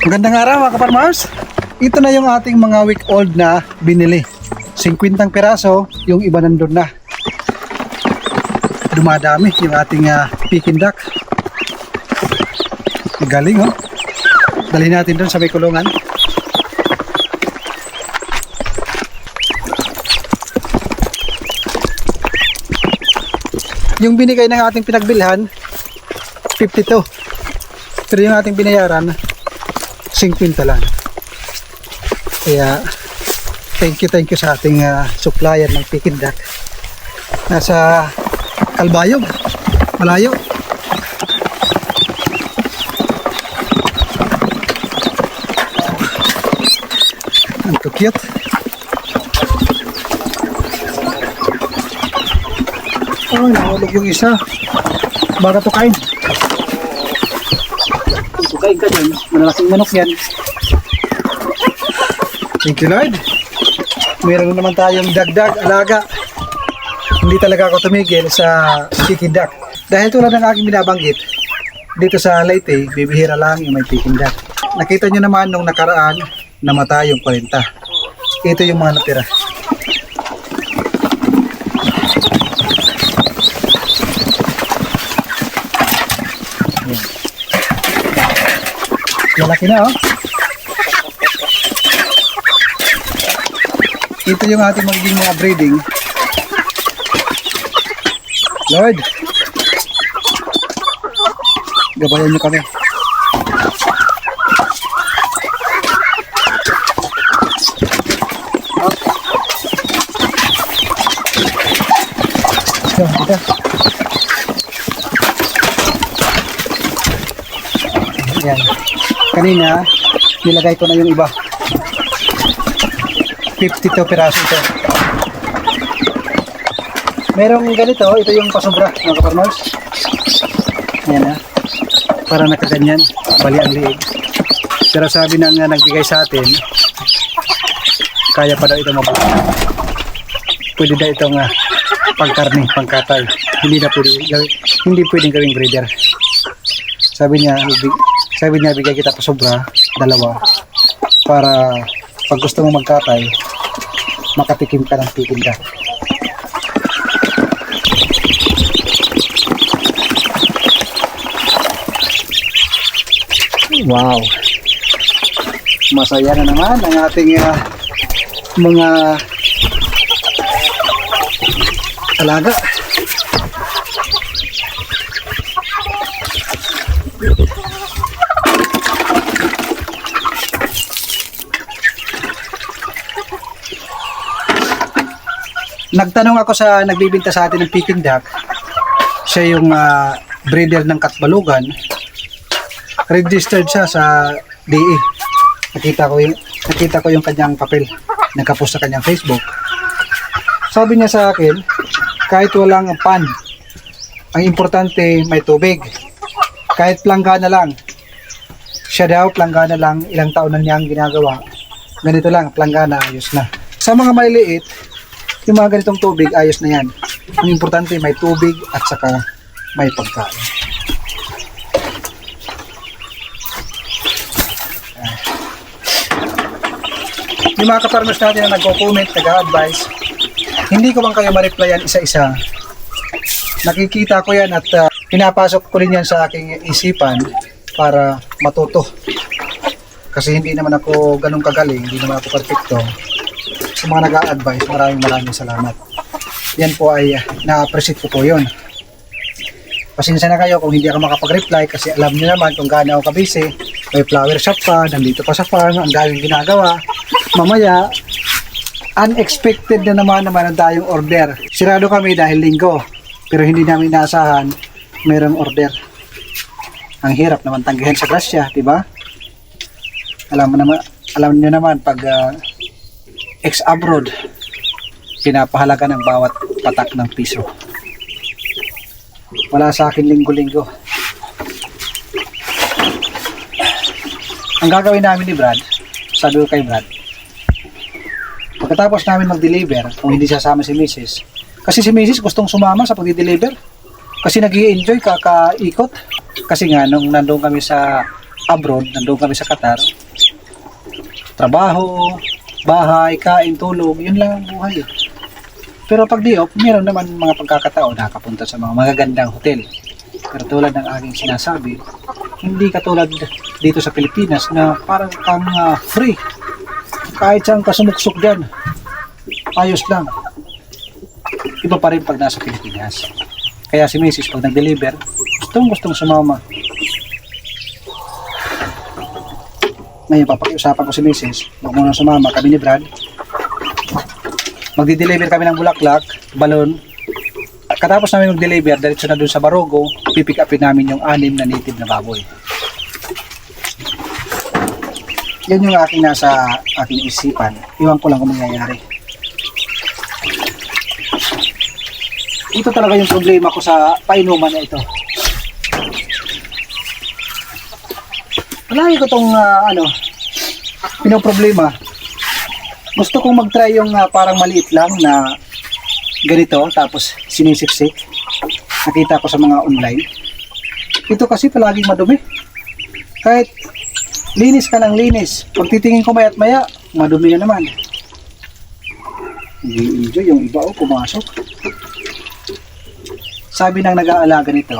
Magandang araw mga kaparmers. Ito na yung ating mga week old na binili. 50 piraso, yung iba nandun na. Dumadami yung ating Peking duck. Galing oh. Dalhin natin dun sa may kulungan. Yung binigay ng ating pinagbilhan 52. Pero yung ating binayaran 50 lang. Kaya thank you sa ating supplier ng Peking duck. Nasa Kalbayog, malayo. Ang cute. Oh, nahulog yung isa. Baka tukain. Tukain ka dyan. Malaking manok yan. Thank you Lord. Meron naman tayong dagdag, alaga. Hindi talaga ako tumigil sa Peking duck. Dahil tulad ng aking binabanggit, dito sa Leyte, bibihira lang yung may Peking duck. Nakita nyo naman nung nakaraan, namatay yung 40. Ito yung mga natira. Malaki na oh. Ito yung ating magiging mga breeding. Lord, gabayan nyo kami. Ito. Ayan. Kanina, nilagay ko na yung iba. 52 piraso ito. Merong ganito, ito yung pasobra mga kaparmers. Ayan na. Para nakaganyan, bali ang liig. Pero sabi nang nagbigay sa atin, kaya pa daw ito mabuti. Pwede daw itong pangkarne, pangkatay. Hindi pwedeng gawing breeder. Sabi niya bigay kita pasobra, dalawa. Para pag gusto mo magkatay, makatikim ka ng Peking duck. Wow, masaya na naman ang ating mga alaga. Nagtanong ako sa nagbibinta sa atin ng Peking duck. Siya yung breeder ng Katbalugan. Registered siya sa DE. Nakita ko yung kanyang papel. Nagka-post sa kanyang Facebook. Sabi niya sa akin, kahit walang pan, ang importante may tubig. Kahit planggana lang. Siya daw, planggana lang, ilang taon na niyang ginagawa. Ganito lang, planggana, ayos na. Sa mga maliliit, yung mga ganitong tubig, ayos na yan. Ang importante may tubig at saka may pagkain. Yung mga kaparmers natin na nagko-comment, nag-a-advise, hindi ko bang kayo ma-replyan isa-isa. Nakikita ko yan at pinapasok ko rin yan sa aking isipan para matuto. Kasi hindi naman ako ganun kagaling, hindi naman ako perfecto. Sa mga nag-a-advise, maraming salamat. Yan po ay na-appreciate ko po yun. Pasensya na kayo kung hindi ako makapag-reply kasi alam niyo naman kung gaano ako kabisi. May flower shop pa, nandito pa sa farm, ang daming ginagawa. Mamaya, unexpected na naman ang tayong order. Sirado kami dahil linggo, pero hindi namin inaasahan mayroong order. Ang hirap naman tanggihan sa grasya, di ba? Alam niyo naman pag ex-abroad, pinapahalaga ng bawat patak ng piso. Wala sa akin linggo-linggo. Ang gagawin namin ni Brad, sabi ko kay Brad, pagkatapos namin mag-deliver, kung hindi sasama si Mrs. Kasi si Mrs. gustong sumama sa pag-deliver. Kasi nag-i-enjoy kakaikot. Kasi nga, nung nandun kami sa abroad, nandun kami sa Qatar. Trabaho, bahay, kain, tulog, yun lang ang buhay. Pero pag di off, meron naman mga pagkakataon nakapunta sa mga magagandang hotel. Pero tulad ng aking sinasabi, hindi katulad dito sa Pilipinas na parang kang free. Kahit saan ka sumuksok dyan, ayos lang. Iba pa rin pag nasa Pilipinas. Kaya si Mrs. pag nag-deliver, gustong sumama. Ngayon, papakiusapan ko si Mrs. Huwag mo nang sumama, kami ni Brad. Magdi-deliver kami ng bulaklak, balon. Katapos namin mag-deliver, diretso na dun sa Barogo, pipick upin namin yung 6 na native na baboy. Yan yung aking nasa aking isipan. Iwan ko lang kung mangyayari. Ito talaga yung problema ko sa painuman na ito. Palagi ko itong pinoproblema. Gusto kong mag-try yung parang maliit lang na ganito, tapos sinisiksik. Nakita ko sa mga online. Ito kasi palaging madumi. Kahit linis ka ng linis, pag titingin ko maya't maya, madumi na naman. Hindi enjoy yung iba pumasok. Sabi ng nag-aalaga nito,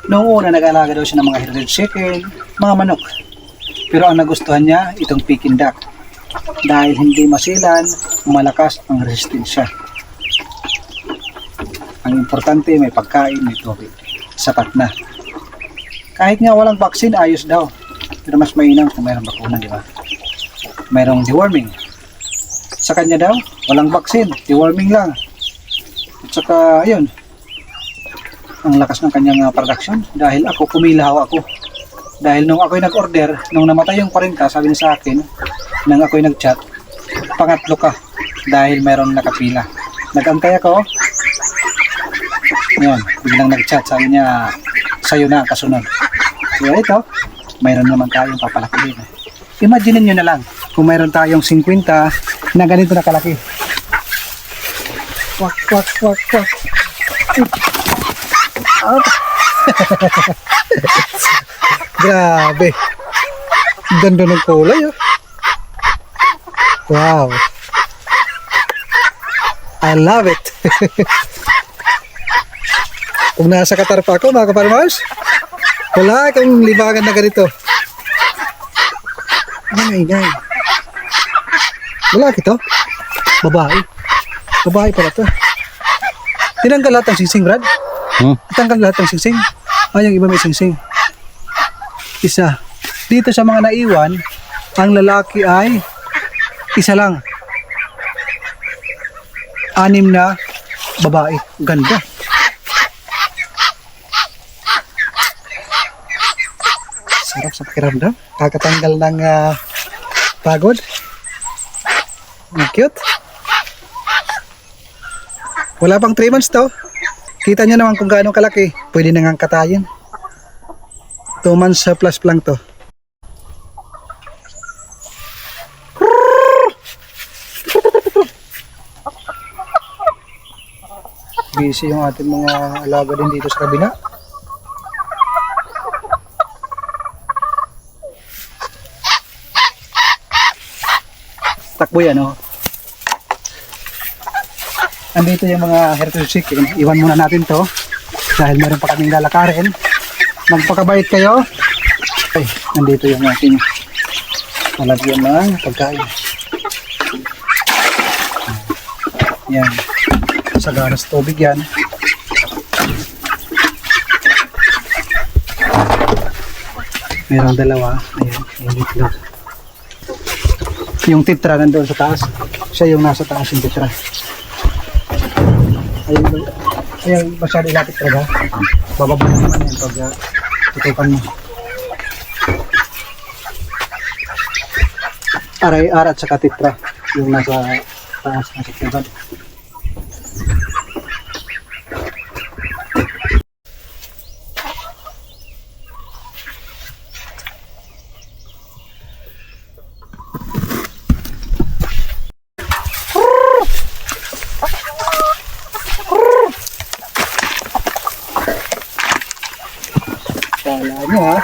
noong una nag-aalaga daw siya ng mga herded chicken, mga manok. Pero ang nagustuhan niya, itong Peking duck. Dahil hindi masilan, malakas ang resistensya. Ang importante, may pagkain, may tubig. Sapat na. Kahit nga walang vaccine, ayos daw. Pero mas mainam kung mayroong bakuna, di ba? Mayroong deworming. Sa kanya daw, walang vaccine, deworming lang. At saka, ayun, ang lakas ng kanyang production. Dahil ako, kumilaw ako. Dahil nung ako'y nag-order, nung namatay yung 40, sabi niya sa akin, nang ako'y nag-chat, pangatlo ka. Dahil mayroong nakapila. Nag-antay ako. Yun, biglang nag-chat, sabi niya, sa'yo na ang kasunod. Kaya ito, mayroon naman tayong papalaki din. Imagine nyo na lang, kung mayroon tayong 50 na ganito na kalaki. Wak, wak, wak, wak. Grabe. Ganda ng kulay, oh. Wow. I love it. Kung nasa Qatar pa ako, mga kaparmers, wala akong libangan na ganito. Ay. Lalaki to? Babae. Babae pala to. Tinanggal lahat ng singsing, Brad? Tinanggal lahat ng singsing. Ay, yung iba may singsing. Isa. Dito sa mga naiwan, ang lalaki ay isa lang. 6 na babae. Ganda. Sarap sa pakiramdam. Kakatanggal ng pagod. Ang cute. Wala pang 3 months to. Kita nyo naman kung gaano kalaki. Pwede na ngang katayin. 2 months plus lang to. Busy yung ating mga alaga din dito sa kabila. Takbo yan, oh. Andito yung mga heritage chicken. Iwan muna natin to dahil meron pa kaming lalakarin. Magpakabait kayo. Ay, nandito yung ating malagyan ng pagkain. Yan. Sa ganas tubig yan. Merong dalawa. Ayan, yung itlog. Yung titra nandoon sa taas. Siya yung nasa taas yung titra. Ayun, masyado lapit talaga. Bababa naman yan pag tutukan mo. Aray-ara at saka titra. Yung nasa taas, nasa tibad. Kala nyo, ha?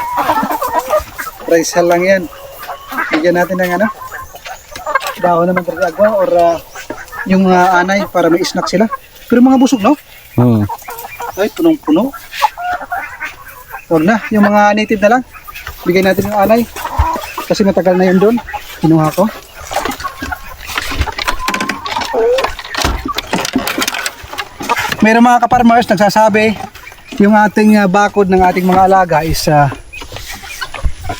Rizal lang yan. Bigyan natin ng ano, dahon naman ng agwa or yung anay para may snack sila. Pero mga busog, no? Ay, punong-puno. Huwag na, yung mga native na lang. Bigay natin yung anay. Kasi matagal na yun doon. Kinuha ko. Mayroong mga kaparmers nagsasabi yung ating bakod ng ating mga alaga is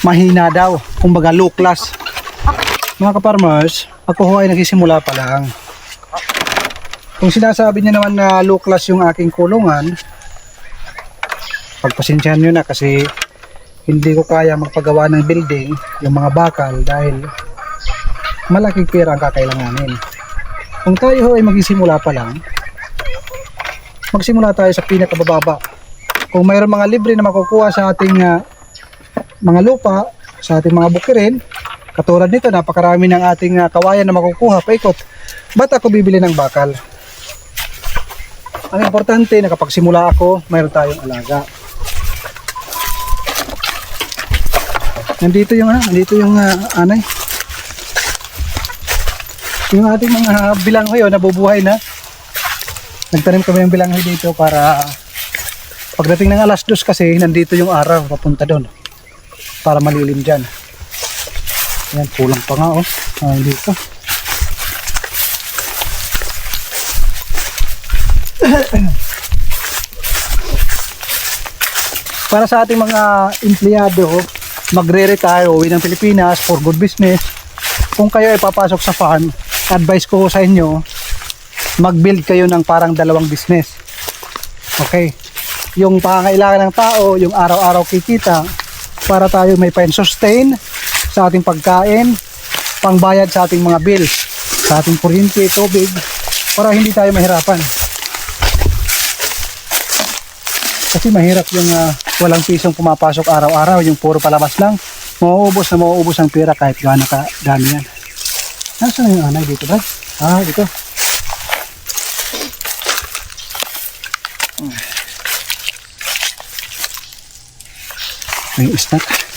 mahina daw. Kumbaga low class. Mga kaparmers, ako ho ay nagsisimula pa lang. Kung sinasabi niya naman na low class yung aking kulungan, pagpasensyahan nyo na kasi hindi ko kaya magpagawa ng building yung mga bakal dahil malaking pera ang kakailanganin. Kung tayo ho ay magsisimula pa lang, magsimula tayo sa pinakabababa. Kung mayroon mga libre na makukuha sa ating mga lupa, sa ating mga bukirin, katulad nito, napakarami ng ating kawayan na makukuha, paikot, ba't ako bibili ng bakal? Ang importante, nakapagsimula ako, mayroon tayong alaga. Nandito yung anay. Yung ating mga bilanghoy nabubuhay na. Nagtanim kami ng bilanghoy dito para pagdating ng alas 2 kasi nandito yung araw papunta doon para malilim dyan. Ayan, kulang pa nga dito. Para sa ating mga empleyado magre-retire uwi ng Pilipinas for good business, kung kayo ay papasok sa farm, advice ko sa inyo, mag-build kayo ng parang dalawang business. Okay, yung pangangailangan ng tao, yung araw-araw kikita, para tayo may pan-sustain sa ating pagkain, pangbayad sa ating mga bills, sa ating kuryente, tubig, para hindi tayo mahirapan. Kasi mahirap yung walang pisong pumapasok araw-araw, yung puro palabas lang. Mauubos ang pera kahit gaano kadami yan. Nasaan yung anay dito, Brad? Ito. May snack.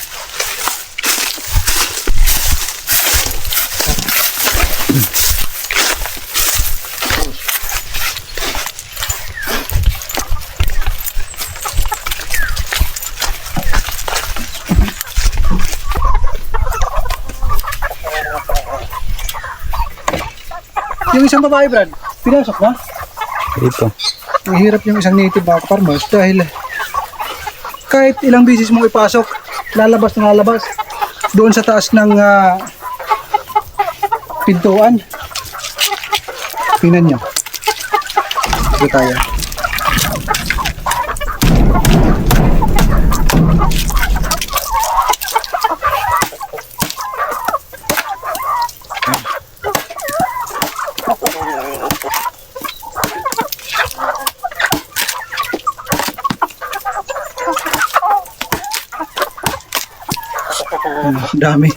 Yung isang babae, Brad, pinasok na? Dito. Mahirap yung isang native farmers dahil kahit ilang bisis mong ipasok, lalabas na lalabas doon sa taas ng pintuan. Tingnan nyo. Ito tayo. Dami.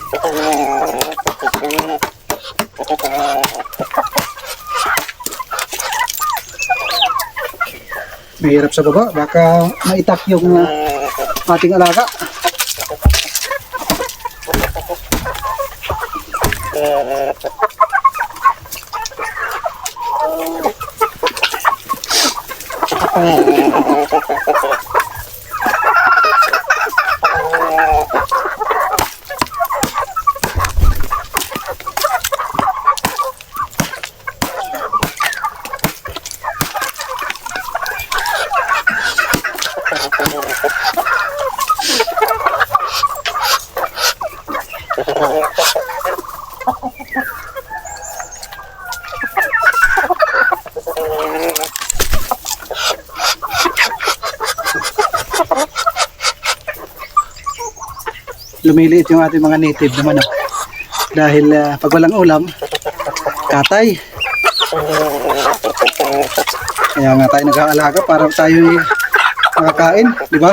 Mahirap sa baba, baka maitak yung ating alaga. Lumiliit yung ating mga native naman dahil pag walang ulam, katay. Kaya nga tayo nag-aalaga para tayo makakain, di ba?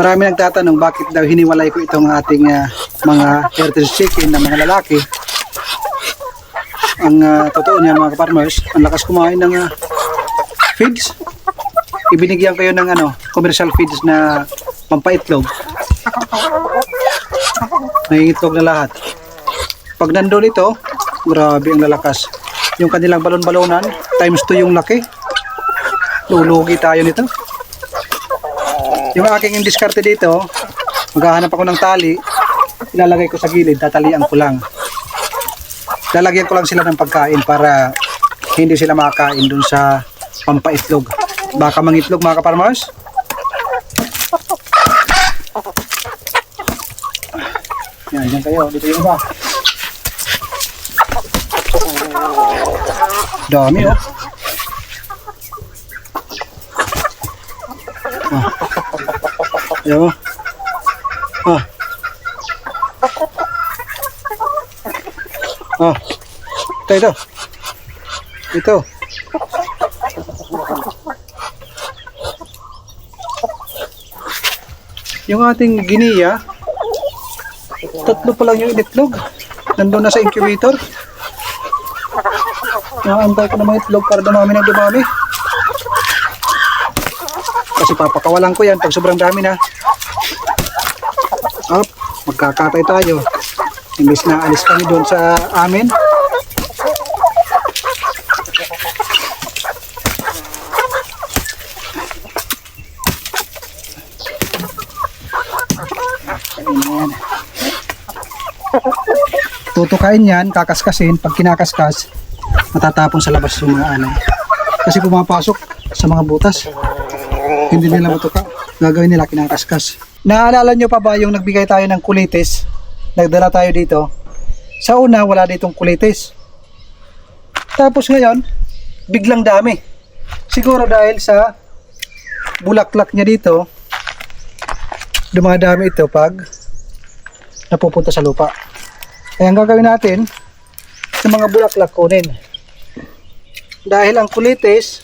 Marami nagtatanong bakit daw hiniwalay ko itong ating mga heritage chicken na mga lalaki. Ang totoo niyan mga ka-farmers, ang lakas kumain ng feeds. Ibinigyan kayo ng commercial feeds na pampaitlog. Nangingitlog na lahat. Pag nandun ito, grabe ang lalakas. Yung kanilang balon-balonan, times 2 yung laki. Lulugi tayo nito. Yung aking indiskarte dito, maghahanap ako ng tali, ilalagay ko sa gilid, tatalian ko lang. Lalagyan ko lang sila ng pagkain para hindi sila makakain dun sa pampaitlog. Baka mangitlog mga ka-farmers. Yan, dyan kayo. Dito yung iba. Dami oh. Ayan oh. Ito. Ito. Yung ating giniya, 3 pa lang yung itlog. Nandun na sa incubator. Naantay ko na mga itlog para dumami ng dumami. Kasi papakawalan ko yan pag sobrang dami na. Magkakatay tayo. Imbes na alis kami doon sa amin. Ayan. Tutukain yan, kakaskasin. Pag kinakaskas, matatapon sa labas yung mga anay. Kasi pumapasok sa mga butas. Hindi nila matuka. Gagawin nila kinakaskas. Naalala nyo pa ba yung nagbigay tayo ng kulitis? Nagdala tayo dito. Sa una, wala ditong kulitis. Tapos ngayon, biglang dami. Siguro dahil sa bulaklak niya dito, dumadami ito pag napupunta sa lupa. Kaya ang gagawin natin, yung mga bulaklak kunin. Dahil ang kulitis,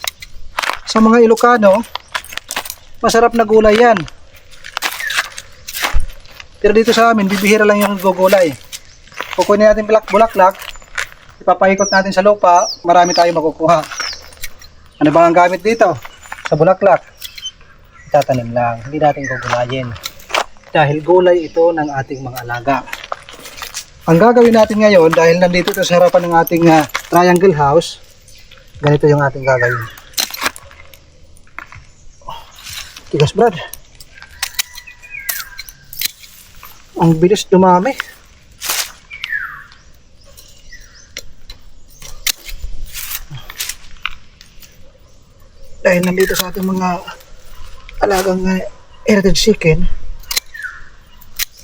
sa mga Ilocano, masarap na gulay yan. Pero dito sa amin, bibihira lang yung gugulay. Kukunin natin bulaklak, ipapaikot natin sa lupa, marami tayong makukuha. Ano bang ang gamit dito? Sa bulaklak, itatanim lang, hindi natin gugulayin. Dahil gulay ito ng ating mga alaga. Ang gagawin natin ngayon, dahil nandito ito sa harapan ng ating triangle house, ganito yung ating gagawin. Tigas brad. Ang bilis dumami. Dahil nandito sa ating mga alagang heritage chicken,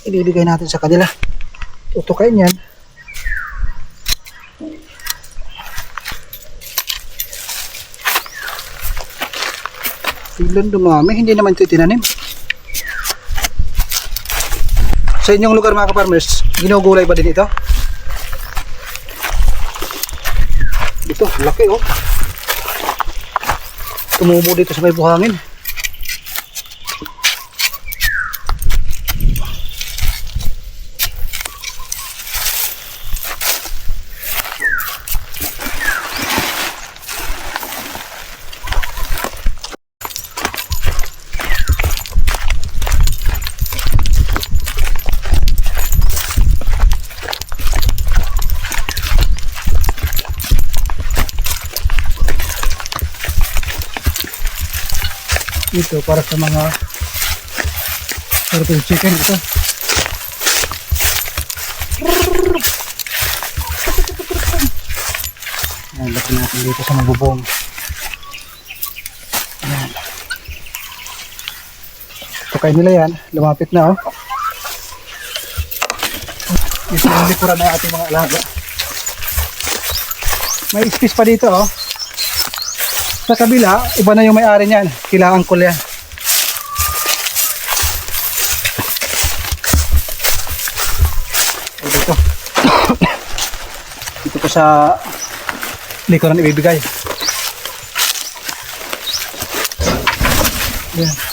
ibibigay natin sa kanila. Tutukain yan. Biglang dumami, hindi naman ito tinanim. Sa inyong lugar mga ka-farmers, ginugulay ba din ito? Ito, laki oh. Tumubo dito sa may buhangin. Ito para sa mga heritage chicken ito. Ayan, laki natin dito sa mabubong. Ayan. Tukay nila yan, lumapit na oh. Ito yung likuran ng ating mga alaga. May space pa dito oh. Sa kabila, iba na yung may-ari niyan. Kailangan ko yan. Dito. Dito ko sa likuran ibibigay. Yan.